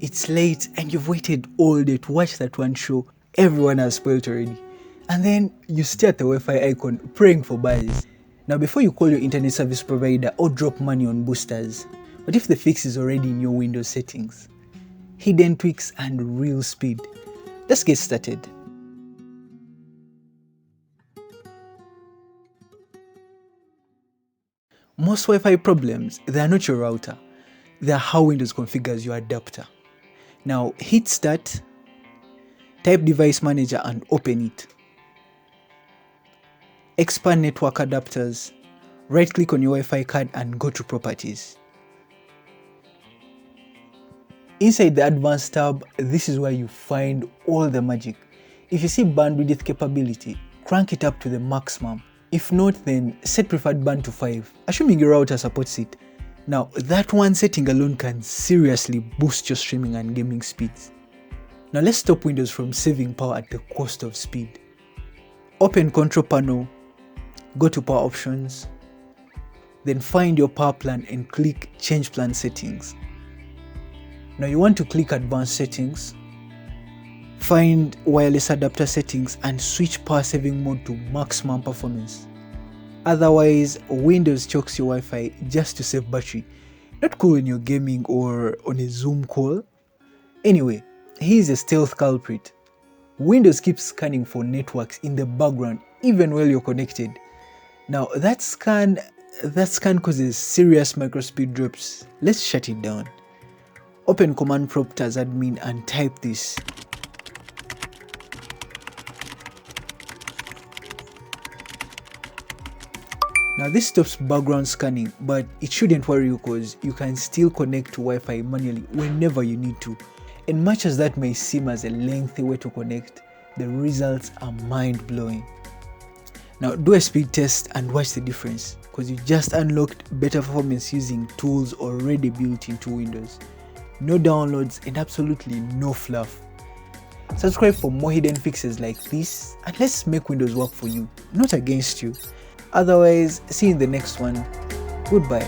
it's late and you've waited all day to watch that one show everyone has spoiled already. And then you stare at the Wi-Fi icon praying for buzz. Now before you call your internet service provider or drop money on boosters, what if the fix is already in your Windows settings? Hidden tweaks and real speed. Let's get started. Most Wi-Fi problems, they are not your router. They are how Windows configures your adapter. Now hit start, type device manager and open it. Expand network adapters, right click on your Wi-Fi card and go to properties. Inside the advanced tab, this is where you find all the magic. If you see bandwidth capability, crank it up to the maximum. If not, then set preferred band to 5, assuming your router supports it. Now that one setting alone can seriously boost your streaming and gaming speeds. Now let's stop Windows from saving power at the cost of speed. Open control panel, go to power options, then find your power plan and click change plan settings. Now you want to click advanced settings, find wireless adapter settings and switch power saving mode to maximum performance. Otherwise, Windows chokes your Wi-Fi just to save battery. Not cool when you're gaming or on a Zoom call. Anyway, here's a stealth culprit. Windows keeps scanning for networks in the background even while you're connected. Now that scan causes serious microspeed drops. Let's shut it down. Open command prompt as admin and type this. Now this stops background scanning, but it shouldn't worry you because you can still connect to Wi-Fi manually whenever you need to. And much as that may seem as a lengthy way to connect, the results are mind-blowing. Now do a speed test and watch the difference because you just unlocked better performance using tools already built into Windows. No downloads and absolutely no fluff. Subscribe for more hidden fixes like this and let's make Windows work for you, not against you. Otherwise, see you in the next one. Goodbye.